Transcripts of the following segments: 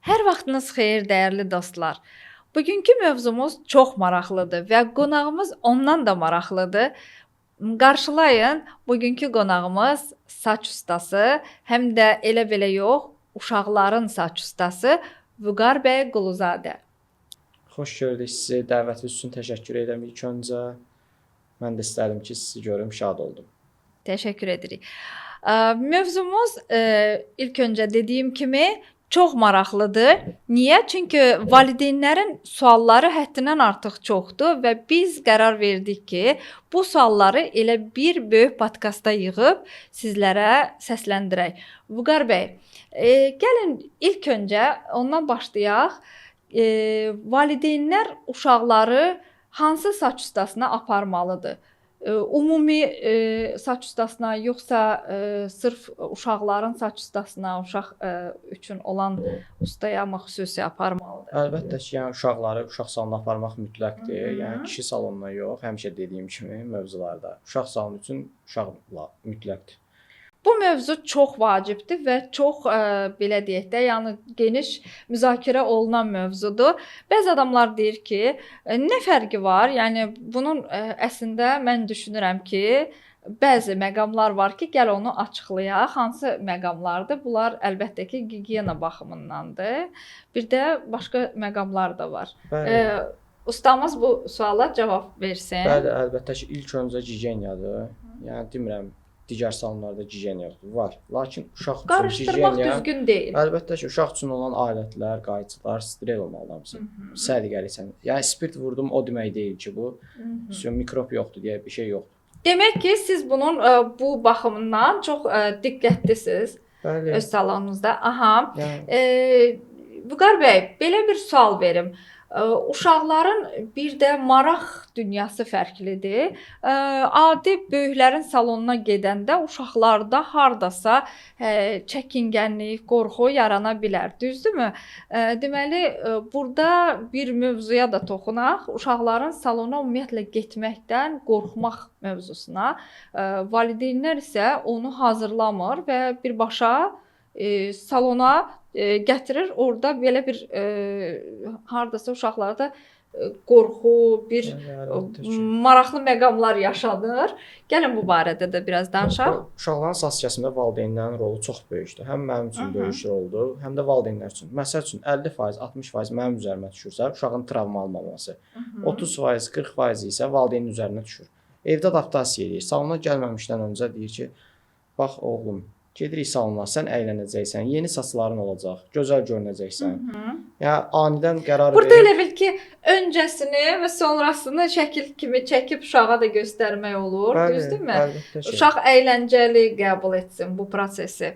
Hər vaxtınız xeyir, dəyərli dostlar. Bugünkü mövzumuz çox maraqlıdır və qonağımız ondan da maraqlıdır. Qarşılayın, bugünkü qonağımız saç ustası, həm də elə-belə yox, uşaqların saç ustası Vüqar bəy Quluzadə. Xoş gördük sizi. Dəvətiniz üçün təşəkkür edirəm ilk öncə. Mən də istədim ki, sizi görüm, şad oldum. Təşəkkür edirik. Mövzumuz ilk öncə dediyim kimi çox maraqlıdır. Niyə? Çünki valideynlərin sualları həddindən artıq çoxdur və biz qərar verdik ki, bu sualları elə bir böyük podkastda yığıb sizlərə səsləndirək. Vüqar bəy, gəlin ilk öncə ondan başlayaq. Valideynlər uşaqları hansı saç ustasına aparmalıdır? Ümumi saç ustasına yoxsa sırf uşaqların saç ustasına, uşaq üçün olan ustaya mı xüsusi aparmalıdır? Əlbəttə ki, yəni uşaqları uşaq salonuna aparmaq mütləqdir. Yəni kişi salonuna yox, həmişə dediyim kimi mövzularda. Uşaq salonu üçün uşaqla mütləqdir. Bu mövzu çox vacibdir və çox belə deyək də, yəni geniş müzakirə olunan mövzudur. Bəzi adamlar deyir ki, nə fərqi var? Yəni bunun əslində mən düşünürəm ki, bəzi məqamlar var ki, gəl onu açıqlayaq. Hansı məqamlardır? Bunlar əlbəttə ki, gigiyena baxımındandır. Bir də başqa məqamlar da var. Ustamız bu suala cavab versin. Bəli, əlbəttə ki, ilk öncə gigiyeniyadır. Yəni demirəm digər salonlarda gigiyena yoxdur. Var. Lakin uşaq üçün qarışdırmaq düzgün deyil. Əlbəttə ki, uşaq üçün olan alətlər, qayçılar steril olmalıdır hamısı. Səliqəlisən. Yəni spirt vurdum o demək deyil ki, bu mikrob yoxdur deyə bir şey yoxdur. Demək ki, siz bunun bu baxımından çox diqqətlisiniz. Bəli. Öz salonunuzda. Aha. Yəni Vüqar bəy, belə bir sual verim. Uşaqların bir də maraq dünyası fərqlidir. Adi böyüklərin salonuna gedəndə uşaqlarda hardasa çəkingənlik, qorxu yarana bilər. Düzdürmü? Deməli, burada bir mövzuya da toxunaq. Uşaqların salona ümumiyyətlə getməkdən qorxmaq mövzusuna. Valideynlər isə onu hazırlamır və birbaşa salona gətirir. Orada belə bir hardasa uşaqlarda qorxu, bir maraqlı məqamlar yaşanır. Gəlin bu barədə də biraz danışaq. Uşaqların saç kəsimində valideynlərin rolu çox böyükdür. Həm mənim üçün böyük roldur, həm də valideynlər üçün. Məsəl üçün 50%, 60% mənim üzərimə düşürsə, uşağın travma almaması, 30%, 40% isə valideynin üzərinə düşür. Evdə adaptasiya edir. Salona gəlməmişdən öncə deyir ki, bax oğlum, gedirik salona, sən əylənəcəksən, yeni saçların olacaq, gözəl görünəcəksən. Yəni anidən qərar burada elə bil ki, öncəsini və sonrasını şəkil kimi çəkib uşağa da göstərmək olur, düzdürmü? Uşaq əyləncəli qəbul etsin bu prosesi.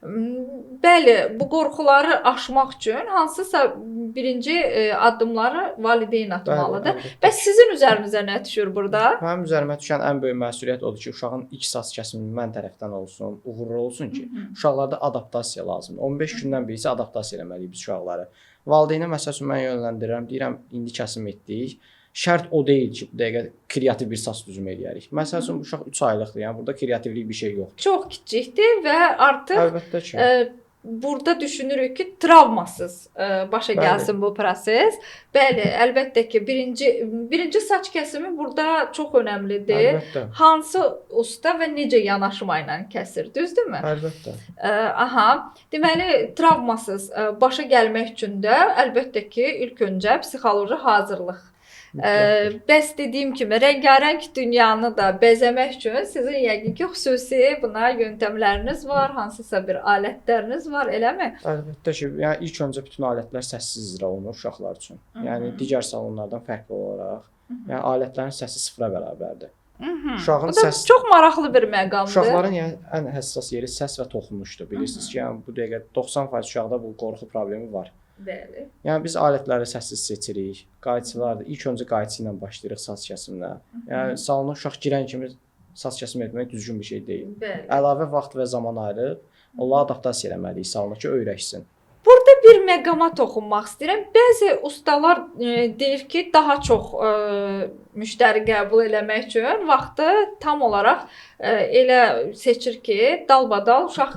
Bəli, bu qorxuları aşmaq üçün hansısa birinci addımları valideyn atmalıdır. Bəs sizin üzərinizə nə düşür burada? Mənim üzərimə düşən ən böyük məsuliyyət odur ki, uşağın ilk saç kəsimi mən tərəfdən olsun, uğurlu olsun ki, uşaqlarda adaptasiya lazımdır. 15 gündən biri isə adaptasiya eləməliyik biz uşaqları. Valideynə məsəl üçün mən yönləndirirəm, deyirəm, indi kəsim etdik. Şərt o deyil ki, bu dəqiqə kreativ bir saç düzümü eləyərik. Məsəl üçün bu uşaq 3 aylıqdır, yəni burada kreativlik bir şey yoxdur. Çox kiçikdir və artıq əlbəttə ki, burada düşünürük ki, travmasız başa gəlsin bu proses. Bəli, əlbəttə ki, birinci saç kəsimi burada çox önəmlidir. Əlbəttə. Hansı usta və necə yanaşma ilə kəsir, düzdürmü? Əlbəttə. Aha. Deməli, travmasız başa gəlmək üçün də əlbəttə ki, ilk öncə psixoloji hazırlıq. Bəs dediyim kimi, rəngarəng dünyanı da bəzəmək üçün sizin yəqin ki, xüsusi buna yöntəmləriniz var, hansısa bir alətləriniz var, eləmi? Əlbəttə ki, yəni ilk öncə bütün alətlər səssiz icra olunur uşaqlar üçün. Yəni digər salonlardan fərqli olaraq, yəni alətlərin səsi sıfıra bərabərdir. Uşağın səsi çox maraqlı bir məqamdır. Uşaqların yəni ən həssas yeri səs və toxunuşdur. Bilirsiniz ki, yəni bu dəqiqə 90% uşaqda bu qorxu problemi var. Bəli. Yəni biz alətləri səssiz seçirik. Qayçılardır. İlk öncə qayçı ilə başlayırıq saç kəsiminə. Yəni salona uşaq girən kimi saç kəsimi etmək düzgün bir şey deyil. Bəli. Əlavə vaxt və zaman ayırıb onlara adaptasiya eləməliyik salona ki, öyrəşsin. Burada bir məqama toxunmaq istəyirəm. Bəzi ustalar deyir ki, daha çox müştəri qəbul eləmək üçün vaxtı tam olaraq elə seçir ki, dalbadal uşaq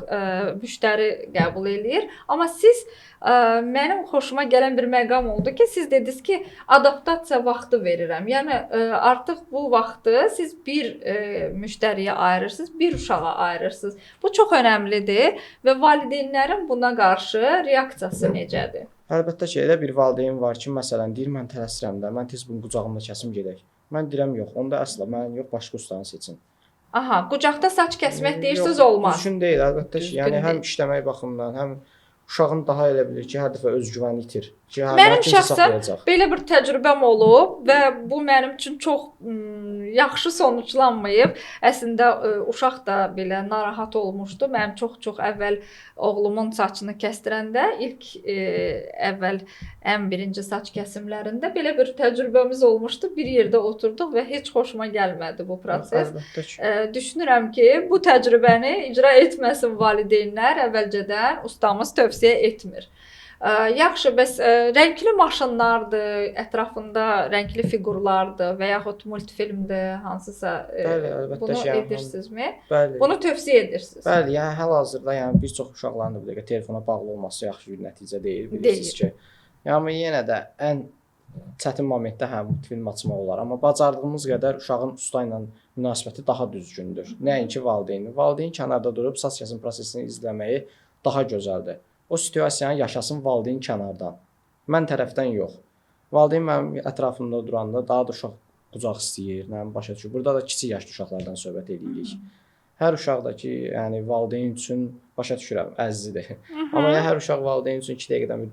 müştəri qəbul eləyir. Amma siz mənim xoşuma gələn bir məqam oldu ki, siz dediniz ki, adaptasiya vaxtı verirəm. Yəni artıq bu vaxtı siz bir müştəriyə ayırırsınız, bir uşağa ayırırsınız. Bu çox önəmlidir və valideynlərin buna qarşı reaksiyası necədir? Əlbəttə ki, elə bir valideyn var ki, məsələn, deyir mən tələsirəm də, mən tez bunu qucağımda kəsim gedək. Mən deyirəm yox, onda əsla mən yox, başqa ustanı seçin. Aha, qucaqda saç kəsmək deyirsiniz Yox, olmaz. Düzgün deyil, əlbəttə ki, Düzgün yəni həm deyil. işləmək baxımından, həm uşağın daha elə bilir ki, hər dəfə özgüvəni itir. Ki, Mənim şəxsən belə bir təcrübəm olub və bu mənim üçün çox yaxşı sonuçlanmayıb. Əslində uşaq da belə narahat olmuşdu. Mənim çox əvvəl oğlumun saçını kəsdirəndə ilk əvvəl ən birinci saç kəsimlərində belə bir təcrübəmiz olmuşdu. Bir yerdə oturduq və heç xoşuma gəlmədi bu proses. Əlbəttə ki. Düşünürəm ki, bu təcrübəni icra etməsin valideynlər, əvvəlcədən ustamız tövsiyə etmir. Yaxşı, bəs rəngli maşınlardır, ətrafında rəngli fiqurlardır və yaxud multfilmdir, hansısa Bəli, əlbəttə bunu ki, edirsinizmi? Bəli. Bunu tövsiyə edirsiniz? Bəli, yəni hal-hazırda yəni bir çox uşaqların da bu dəqiqə telefona bağlı olması yaxşı bir nəticə deyil, bilirsiniz ki. Yəni yenə də ən çətin momentdə hə multfilm açmaq olar, amma bacardığımız qədər uşağın usta ilə münasibəti daha düzgündür. Nəinki valideynin. Valideyn kənarda durub saç kəsim prosesini izləməyi daha gözəldir. O situasiyanı yaşasın valideyn kənardan. Mən tərəfdən yox. Valideyn mənim ətrafımda duranda daha da uşaq qucaq istəyir, nə başa düşür. Burada da kiçik yaşlı uşaqlardan söhbət edirik. Hər uşaqdakı, yəni valideyn üçün başa düşürəm, əzizdir. Amma yəni hər uşaq valideyn üçün 2 dəqiqədən bir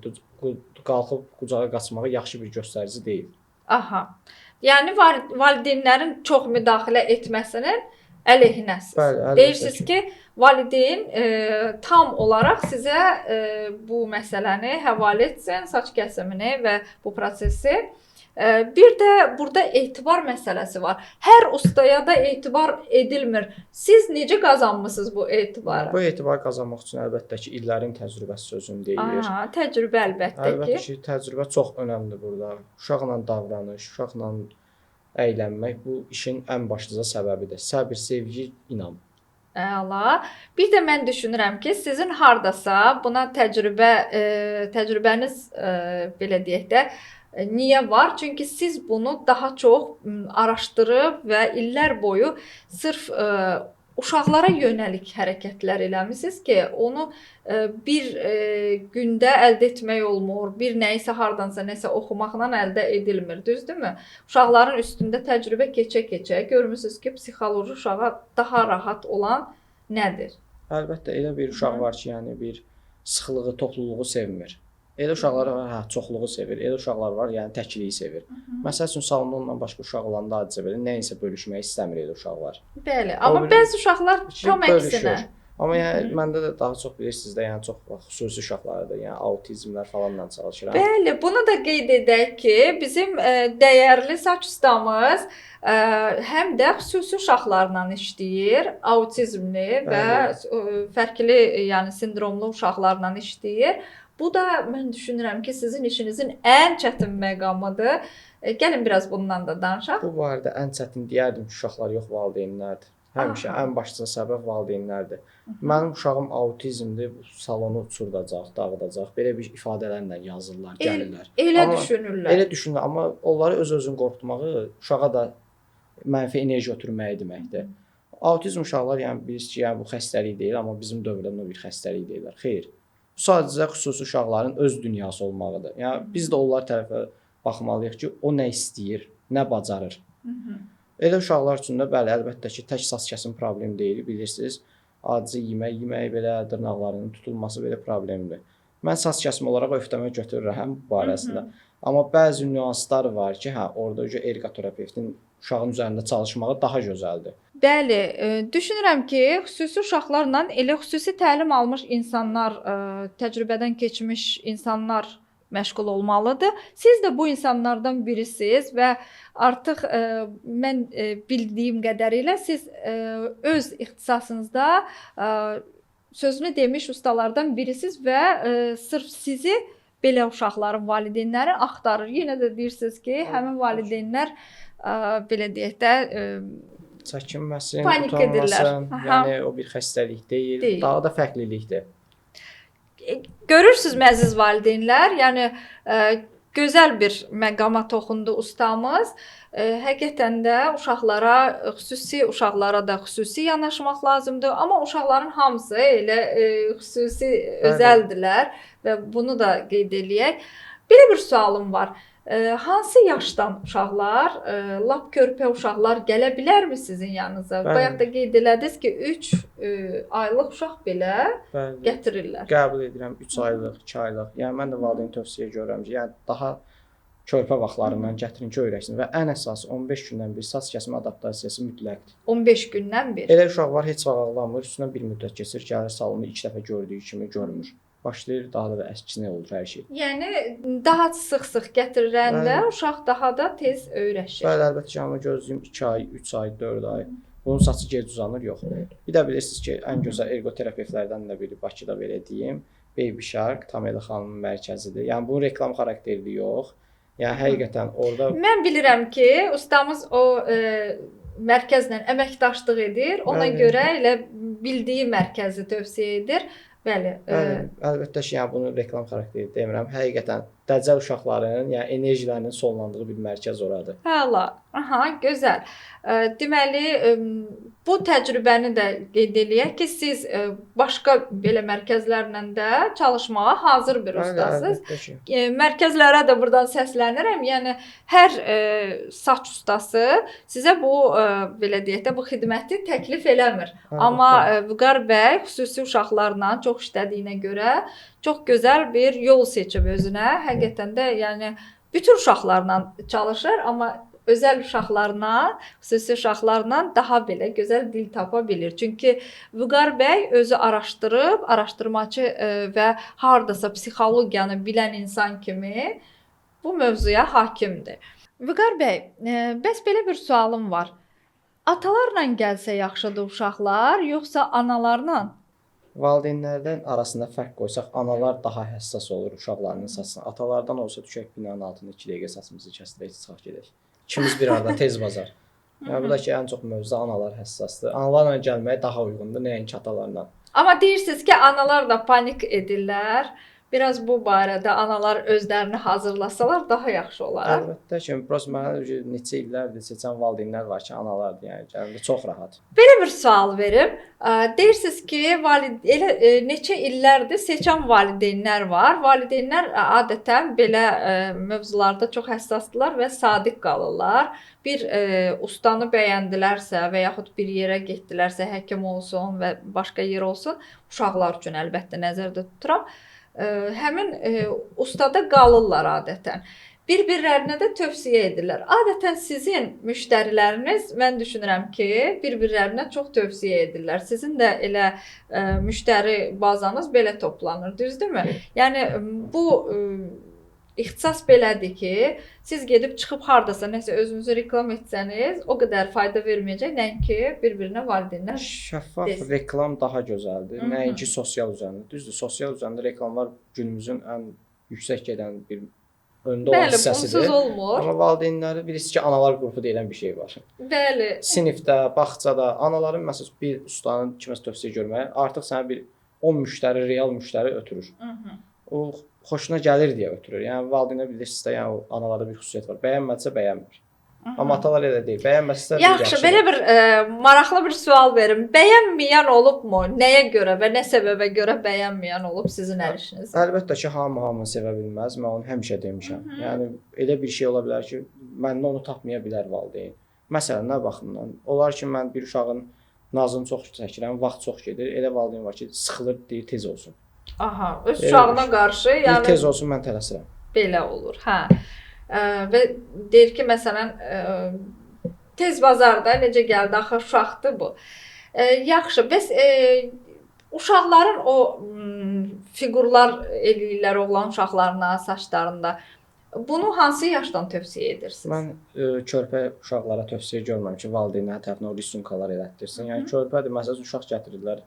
qalxıb qucağa qaçmağı yaxşı bir göstərici deyil. Aha. Yəni valideynlərin çox müdaxilə etməsinin əleyhinəsiz. Bəli, deyirsiniz ki, valideyn tam olaraq sizə bu məsələni həvalə etsin, saç kəsimini və bu prosesi. Bir də burada etibar məsələsi var. Hər ustaya da etibar edilmir. Siz necə qazanmısınız bu etibarı? Bu etibar qazanmaq üçün əlbəttə ki, illərin təcrübəsi sözünü deyir. Aha, təcrübə əlbəttə ki. Əlbəttə ki, təcrübə çox önəmlidir burada. Uşaqla davranış, uşaqla əylənmək bu işin ən başlıca səbəbidir. Səbir, sevgi, inam. Əla. Bir də mən düşünürəm ki, sizin hardasa buna təcrübəniz belə deyək də niyə var? Çünki siz bunu daha çox araşdırıb və illər boyu sırf uşaqlara yönəlik hərəkətlər eləmisiniz ki, onu bir gündə əldə etmək olmur, bir nəyisə hardansa nəsə oxumaqla əldə edilmir, düzdürmü? Uşaqların üstündə təcrübə keçə-keçə görmüsünüz ki, psixoloji uşağa daha rahat olan nədir? Əlbəttə elə bir uşaq var ki, yəni bir sıxlığı, topluluğu sevmir. Elə uşaqlar var, hə, çoxluğu sevir. Elə uşaqlar var, yəni təkliyi sevir. Məsəl üçün salonda ondan başqa uşaq olanda adicə belə nəyinsə bölüşmək istəmir elə uşaqlar. Bəli, amma bəzi uşaqlar tam əksinə. Amma yəni məndə də daha çox bilirsiniz də, yəni çox xüsusi uşaqlardır, yəni autizmlər falanla çalışıram. Bəli, bunu da qeyd edək ki, bizim dəyərli saç ustamız həm də xüsusi uşaqlarla işləyir, autizmli və fərqli, yəni sindromlu uşaqlarla işləyir. Bu da mən düşünürəm ki, sizin işinizin ən çətin məqamıdır. Gəlin biraz bundan da danışaq. Bu barədə ən çətin deyərdim ki, uşaqlar yox, valideynlərdir. Həmişə ən başlıca səbəb valideynlərdir. Mənim uşağım autizmdir, salonu uçurdacaq, dağıdacaq. Belə bir ifadələrlə yazırlar, gəlirlər. Elə düşünürlər. Elə düşünürlər, amma onları öz-özünü qorxutmağı uşağa da mənfi enerji ötürməyi deməkdir. Autizm uşaqlar, yəni bilirsiniz ki, yəni bu xəstəlik deyil, amma bizim dövrdə bir xəstəlik deyirlər. Xeyr. Bu sadəcə xüsusi uşaqların öz dünyası olmağıdır. Yəni biz də onlar tərəfə baxmalıyıq ki, o nə istəyir, nə bacarır. Elə uşaqlar üçün də bəli, əlbəttə ki, tək saç kəsim problem deyil, bilirsiniz. Acı yemək belə dırnaqlarının tutulması belə problemdir. Mən saç kəsimi olaraq öhdəmə götürürəm bu barəsində. Amma bəzi nüanslar var ki, hə, orada ergoterapevtin uşağın üzərində çalışmağı daha gözəldir. Bəli, düşünürəm ki, xüsusi uşaqlarla elə xüsusi təlim almış insanlar, təcrübədən keçmiş insanlar məşğul olmalıdır. Siz də bu insanlardan birisiniz və artıq mən bildiyim qədərilə siz öz ixtisasınızda sözünü demiş ustalardan birisiz və sırf sizi belə uşaqların valideynləri axtarır. Yenə də deyirsiniz ki, həmin valideynlər belə deyək də çəkinməsin, panik edirlər. utanmasın. Yəni o bir xəstəlik deyil, daha da fərqlilikdir. Görürsüz əziz valideynlər, yəni gözəl bir məqama toxundu ustamız. Həqiqətən də uşaqlara da xüsusi yanaşmaq lazımdır, amma uşaqların hamısı elə xüsusi özəldirlər və bunu da qeyd eləyək. Belə bir sualım var. Hansı yaşdan uşaqlar, lap körpə uşaqlar gələ bilərmi sizin yanınıza? Bayaq da qeyd elədiniz ki, 3 aylıq uşaq belə gətirirlər. Qəbul edirəm 3 aylıq, 2 aylıq. Yəni mən də valideyn tövsiyə görürəm ki, yəni daha körpə vaxtlarından gətirin ki, öyrəşsin və ən əsası 15 gündən bir saç kəsmə adaptasiyası mütləqdir. 15 gündən bir. Elə uşaq var, heç vaxt ağlamır, üstündən bir müddət keçir, gəlir salonu ilk dəfə gördüyü kimi görmür. Başlayır daha da əksinə olur hər şey. Yəni daha sıx-sıx gətiriləndə uşaq daha da tez öyrəşir. Bəli, əlbəttə ki, amma gözləyim 2 ay, 3 ay, 4 ay. Bunun saçı gec uzanır, yox. Bir də bilirsiniz ki, ən gözəl ergoterapevtlərdən də biri Bakıda belə deyim, Baby Shark Tamela xanımın mərkəzidir. Yəni bu reklam xarakterli yox. Yəni həqiqətən orada mən bilirəm ki, ustamız o mərkəzlə əməkdaşlıq edir. Ona görə elə bildiyi mərkəzi tövsiyə edir. Bəli. Əlbəttə ki, yəni bunu reklam xarakteri demirəm. Həqiqətən dəcəl uşaqların, yəni enerjilərinin sonlandığı bir mərkəz oradır. Həla. Aha, gözəl. Deməli, bu təcrübəni də qeyd eləyək ki, siz başqa belə mərkəzlərlə də çalışmağa hazır bir ustasınız. Mərkəzlərə də buradan səslənirəm. Yəni hər saç ustası sizə bu belə deyək də bu xidməti təklif eləmir. Amma Vüqar bəy xüsusi uşaqlarla çox işlədiyinə görə çox gözəl bir yol seçib özünə. Həqiqətən də yəni bütün uşaqlarla çalışır, amma özəl uşaqlarla, xüsusi uşaqlarla daha belə gözəl dil tapa bilir. Çünki Vüqar bəy özü araşdırıb, araşdırmacı və hardasa psixologiyanı bilən insan kimi bu mövzuya hakimdir. Vüqar bəy, bəs belə bir sualım var. Atalarla gəlsə yaxşıdır uşaqlar, yoxsa analarla? Valideynlərdən arasında fərq qoysaq, analar daha həssas olur uşaqlarının saçına. Atalardan olsa düşək binanın altında 2 dəqiqə saçımızı kəsdirək, çıxaq gedək. İkimiz bir arada tez bazar. Yəni bu da ki, ən çox mövzuda analar həssasdır. Analarla gəlməyə daha uyğundur, nəinki atalarla. Amma deyirsiniz ki, analar da panik edirlər. Biraz bu barədə analar özlərini hazırlasalar daha yaxşı olar. Əlbəttə ki, prosta mənə neçə illərdir seçən valideynlər var ki, analardır, yəni gəlir çox rahat. Belə bir sual verim. Deyirsiniz ki, neçə illərdir seçən valideynlər var. Valideynlər adətən belə mövzularda çox həssasdırlar və sadiq qalırlar. Bir ustanı bəyəndilərsə və yaxud bir yerə getdilərsə, həkim olsun və başqa yer olsun, uşaqlar üçün əlbəttə nəzərdə tuturam. Həmin ustada qalırlar adətən. Bir-birlərinə də tövsiyə edirlər. Adətən sizin müştəriləriniz, mən düşünürəm ki, bir-birlərinə çox tövsiyə edirlər. Sizin də elə müştəri bazanız belə toplanır, düzdürmü? Yəni bu ixtisas belədir ki, siz gedib çıxıb hardasa nəsə özünüzü reklam etsəniz, o qədər fayda verməyəcək, nəinki bir-birinə valideynlər. Şəffaf reklam daha gözəldir, nəinki sosial üzərində. Düzdür, sosial üzərində reklamlar günümüzün ən yüksək gedən bir öndə olan hissəsidir. Bəli, bunsuz olmur. Amma valideynləri bilirsiniz ki, analar qrupu deyilən bir şey var. Bəli. Sinifdə, bağçada anaların məsələn bir ustanın kiməsə tövsiyə görməyə, artıq sənə bir 10 müştəri, real müştəri ötürür. O xoşuna gəlir deyə ötürür. Yəni valideynlər bilirsiniz də, yəni analarda bir xüsusiyyət var. Bəyənməsə bəyənmir. Amma atalar elə deyil. Bəyənməsə də yaxşı. Belə bir maraqlı bir sual verim. Bəyənməyən olubmu? Nəyə görə və nə səbəbə görə bəyənməyən olub sizin əl işiniz? Əlbəttə ki, hamını sevə bilməz. Mən onu həmişə demişəm. Yəni elə bir şey ola bilər ki, məndə onu tapmaya bilər valideyn. Məsələn, nə baxımdan? Olar ki, mən bir uşağın nazını çox çəkirəm, vaxt çox gedir. Elə valideyn var ki, sıxılır, deyir tez olsun. Aha, öz uşağına qarşı, yəni tez olsun, mən tələsirəm. Belə olur, hə. Və deyir ki, məsələn, tez bazarda necə gəldi, axı uşaqdır bu. Yaxşı, bəs uşaqların o fiqurlar eləyirlər oğlan uşaqlarına, saçlarında. Bunu hansı yaşdan tövsiyə edirsiniz? Mən körpə uşaqlara tövsiyə görmürəm ki, valideynlər tərəfindən o risunkalar elətdirsin. Yəni körpədir, məsələn, uşaq gətirirlər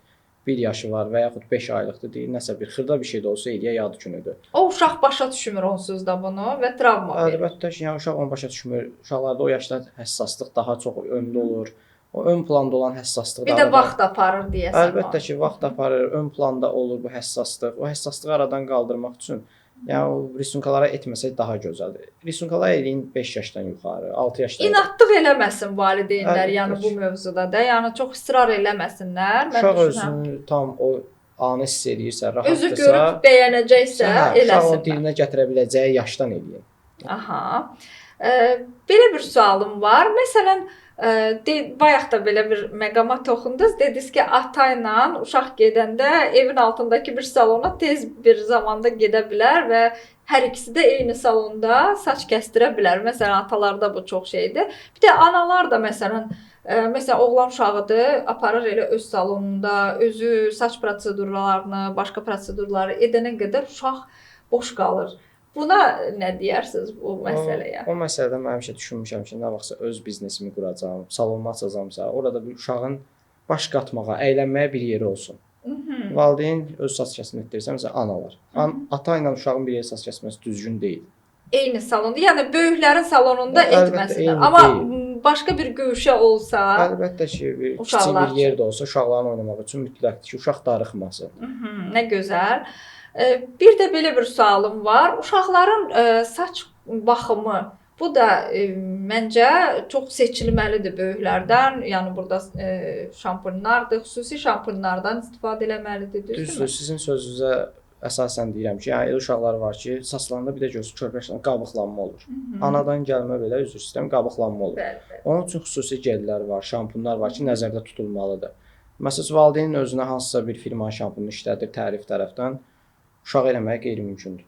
1 yaşı var və yaxud 5 aylıqdır deyir, nəsə bir xırda bir şey də olsa eləyə yad günüdür. O uşaq başa düşmür onsuz da bunu və travma verir. Əlbəttə ki, yəni uşaq onu başa düşmür. Uşaqlarda o yaşda həssaslıq daha çox öndə olur. O ön planda olan həssaslıq Bir də vaxt aparır deyəsən. Əlbəttə ki, vaxt aparır, ön planda olur bu həssaslıq. O həssaslığı aradan qaldırmaq üçün yəni o risunkalara etməsək daha gözəldir. Risunkalar eləyin 5 yaşdan yuxarı, 6 yaşdan. İnadlıq eləməsin valideynlər, Əlbəttə yəni ki. bu mövzuda da, yəni çox israr eləməsinlər. Mən Uşaq düşünürəm. özünü tam o anı hiss edirsə, Özü rahatdırsa, görüb bəyənəcəksə uşaq onu eləsin. dilinə gətirə biləcəyi yaşdan eləyin. Aha. Belə bir sualım var. Məsələn, bayaq da belə bir məqama toxundunuz. Dediniz ki, ata ilə uşaq gedəndə evin altındakı bir salona tez bir zamanda gedə bilər və hər ikisi də eyni salonda saç kəsdirə bilər. Məsələn, atalarda bu çox şeydir. Bir də analar da məsələn oğlan uşağıdır, aparır elə öz salonunda, özü saç prosedurlarını, başqa prosedurları edənə qədər uşaq boş qalır. Buna nə deyərsiniz bu məsələyə? O məsələdə mən həmişə düşünmüşəm ki, nə vaxtsa öz biznesimi quracağam, salonumu açacağamsa, orada bir uşağın baş qatmağa, əylənməyə bir yeri olsun. Valideyn öz saç kəsməsini etdirsə, məsələn, analar. Ata ilə uşağın bir yeri saç kəsməsi düzgün deyil. Eyni salonda, yəni böyüklərin salonunda etməsinlər. eyni Amma deyil. başqa bir gövşə olsa, Əlbəttə ki, bir kiçik uşaqlar bir yer də olsa, uşaqların oynamaq üçün mütləqdir ki, uşaq darıxmasın. nə gözəl. Bir də belə bir sualım var. Uşaqların saç baxımı bu da məncə çox seçilməlidir böyüklərdən. Yəni burada şampunlardır, xüsusi şampunlardan istifadə eləməlidir, Düzdür, düzdürmü? sizin sözünüzə əsasən deyirəm ki, yəni elə uşaqlar var ki, saçlarında bir də görürsüz körpəşdən qabıqlanma olur. Anadan gəlmə belə üzr istəyirəm, qabıqlanma olur. Bəli. Onun üçün xüsusi gellər var, şampunlar var ki, nəzərdə tutulmalıdır. Məsələn, valideynin özünə hansısa bir firma şampunu işlədir tərif tərəfdən, uşaq eləmək qeyri-mümkündür.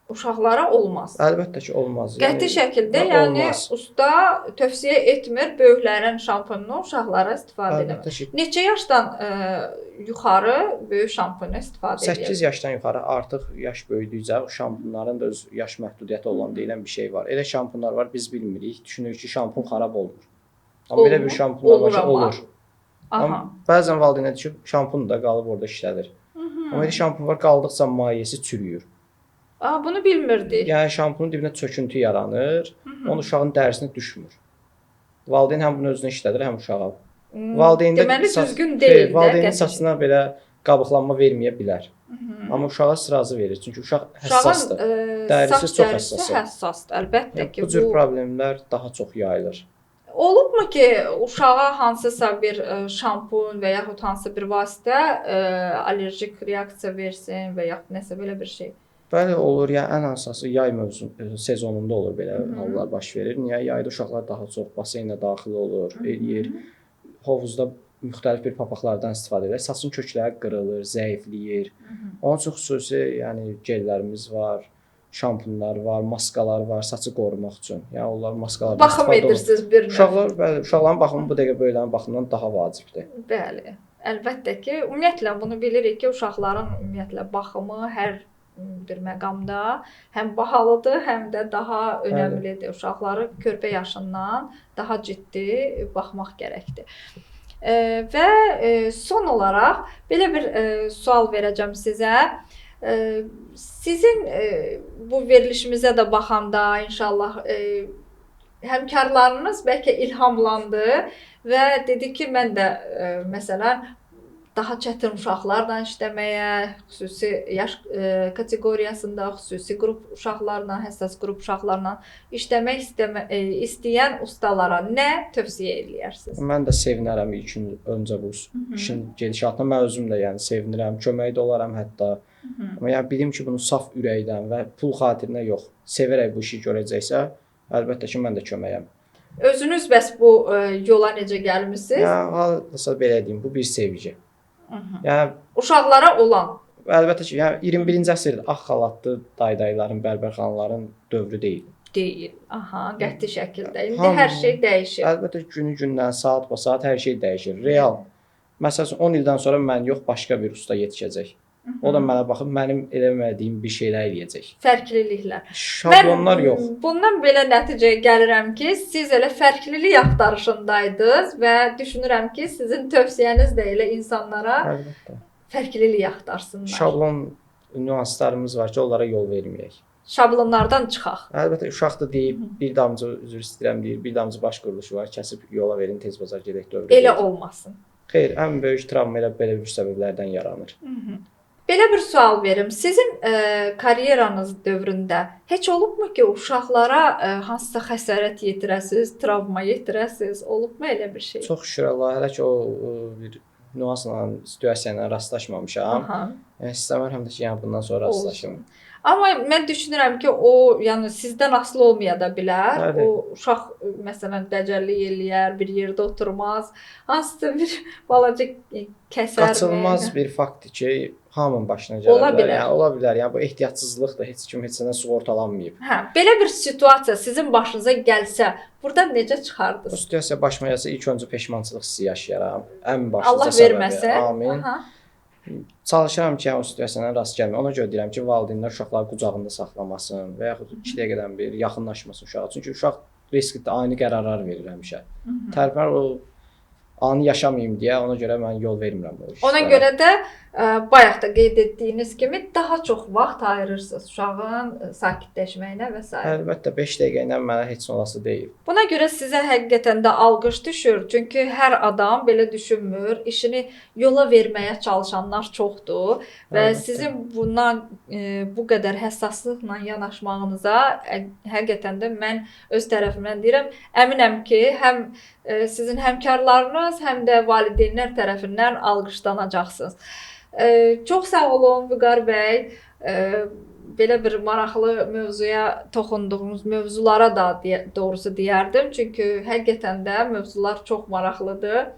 Uşaqlara olmaz. Əlbəttə ki, olmaz. Qəti şəkildə, yəni olmaz. usta tövsiyə etmir böyüklərin şampununu uşaqlara istifadə etmək. Əlbəttə ki, Neçə yaşdan yuxarı böyük şampunu istifadə 8 edir? yaşdan yuxarı artıq yaş böyüdükcə o şampunların da öz yaş məhdudiyyəti olan deyilən bir şey var. Elə şampunlar var, biz bilmirik. Düşünürük ki, şampun xarab olmur. Amma belə bir şampunlar var ki, olur. Aha. Amma bəzən valideynə deyir ki, şampun da qalıb orada işlədir. Amma elə şampun var, qaldıqca mayeəsi çürüyür. Bunu bilmirdik. Yəni şampunun dibinə çöküntü yaranır, onun uşağın dərisinə düşmür. Valideyn həm bunu özünə işlədir, həm uşağa. Valideyndə Deməli düzgün deyil də. valideynin qəti saçına belə qabıqlanma verməyə bilər. Amma uşağa sırazı verir. Çünki uşaq həssasdır. Dərisi saç çox dərisi həssasdır. həssasdır. Əlbəttə ki, Bu cür problemlər daha çox yayılır. olubmu ki, uşağa hansısa bir şampun və yaxud hansısa bir vasitə allerjik reaksiya versin və yaxud nəsə belə bir şey? Bəli, olur. Yəni ən əsası yay sezonunda olur belə hallar baş verir. Niyə? Yayda uşaqlar daha çox baseynə daxil olur, eləyir. Hovuzda müxtəlif bir papaqlardan istifadə edir. Saçın kökləri qırılır, zəifləyir. Onun üçün xüsusi, yəni gellərimiz var, şampunlar var, maskalar var, saçı qorumaq üçün. Yəni onlar maskalardan Baxım edirsiniz bir növ. Uşaqlar, bəli, uşaqların baxımı bu dəqiqə böyüklərin baxımından daha vacibdir. Bəli. Əlbəttə ki, ümumiyyətlə bunu bilirik ki, uşaqların ümumiyyətlə baxımı hər bir məqamda həm bahalıdır, həm də daha önəmlidir. Uşaqları körpə yaşından daha ciddi baxmaq gərəkdir. Və son olaraq belə bir sual verəcəm sizə. Sizin bu verilişimizə də baxanda inşallah həmkarlarınız bəlkə ilhamlandı və dedi ki, mən də məsələn daha çətin uşaqlarla işləməyə, xüsusi yaş kateqoriyasında, xüsusi qrup uşaqlarla, həssas qrup uşaqlarla işləmək istəyən ustalara nə tövsiyə eləyərsiniz? Mən də sevinərəm ilkin öncə bu işin gedişatına. Mən özüm də yəni sevinirəm, köməkdə olaram hətta. Amma yəni bilim ki, bunu saf ürəkdən və pul xatirinə yox, sevərək bu işi görəcəksə, əlbəttə ki, mən də köməyəm. Özünüz bəs bu yola necə gəlmisiniz? Yəni hal-hazırda belə deyim, bu bir sevgi. Yəni uşaqlara olan. Əlbəttə ki, yəni 21-ci əsrdə ağ xalatlı daydayların, bərbərxanların dövrü deyil. Deyil. Aha, qəti şəkildə. İndi hər şey dəyişir. Əlbəttə ki, günü-gündən, saat-ba-saat hər şey dəyişir. Real. Məsələn, 10 ildən sonra mən yox, başqa bir usta yetişəcək. O da mənə baxıb mənim eləmədiyim bir şeylər eləyəcək. Fərqliliklər. Şablonlar yox. Bundan belə nəticəyə gəlirəm ki, siz elə fərqlilik axtarışındaydınız və düşünürəm ki, sizin tövsiyəniz də elə insanlara Əlbəttə. fərqlilik axtarsınlar. Şablon nüanslarımız var ki, onlara yol verməyək. Şablonlardan çıxaq. Əlbəttə uşaq da deyib, bir damcı üzr istəyirəm deyir, bir damcı baş quruluşu var, kəsib yola verin, tez bazar gedək dövrə. Elə olmasın. Xeyr, ən böyük travma elə belə bir səbəblərdən yaranır. Belə bir sual verim. Sizin karyeranız dövründə heç olubmu ki, uşaqlara hansısa xəsarət yetirəsiz, travma yetirəsiz? Olubmu elə bir şey? Çox şükür Allah, hələ ki o bir nüansla, situasiya ilə rastlaşmamışam. Yəni istəmirəm də ki, yəni bundan sonra rastlaşım. Amma mən düşünürəm ki, o, yəni sizdən asılı olmaya da bilər. Bəli. O uşaq məsələn dəcəllik eləyər, bir yerdə oturmaz. Hansısa bir balaca kəsər. Qaçılmaz bir faktdır ki, hamının başına gələ Ola bilər. Yəni ola bilər. Yəni bu ehtiyatsızlıqdır. Heç kim heç nədən sığortalanmayıb. Hə, belə bir situasiya sizin başınıza gəlsə, burada necə Bu çıxardınız? situasiya başıma gəlsə ilk öncə peşmançılıq hissi yaşayaram. Ən başlıca Allah səbəbi. verməsə. Amin. Aha. Çalışıram ki, o situasiyadan rast gəlməyim. Ona görə deyirəm ki, valideynlər uşaqları qucağında saxlamasın və yaxud 2 dəqiqədən bir yaxınlaşmasın uşağa. Çünki uşaq riskli ani qərarlar verir həmişə. Tərəflər o anı yaşamayım deyə ona görə mən yol vermirəm o işlərə. Ona görə də bayaq da qeyd etdiyiniz kimi daha çox vaxt ayırırsınız uşağın sakitləşməyinə və s. Əlbəttə 5 dəqiqə ilə mənə heç nə olası deyil. Buna görə sizə həqiqətən də alqış düşür. Çünki hər adam belə düşünmür. İşini yola verməyə çalışanlar çoxdur və Əlbəttə. sizin bundan bu qədər həssaslıqla yanaşmağınıza həqiqətən də mən öz tərəfimdən deyirəm, əminəm ki, həm sizin həmkarlarınız, həm də valideynlər tərəfindən alqışlanacaqsınız. Çox sağ olun Vüqar bəy. Belə bir maraqlı mövzuya toxunduğumuz mövzulara da doğrusu deyərdim. Çünki həqiqətən də mövzular çox maraqlıdır.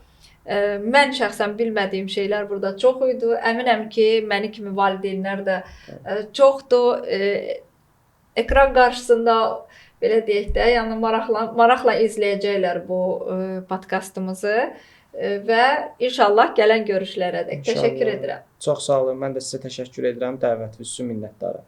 Mən şəxsən bilmədiyim şeylər burada çox idi. Əminəm ki, məni kimi valideynlər də çoxdur. Ekran qarşısında belə deyək də, yəni maraqla izləyəcəklər bu podkastımızı və inşallah gələn görüşlərə də təşəkkür edirəm. Çox sağ olun. Mən də sizə təşəkkür edirəm. Dəvətiniz üçün minnətdaram.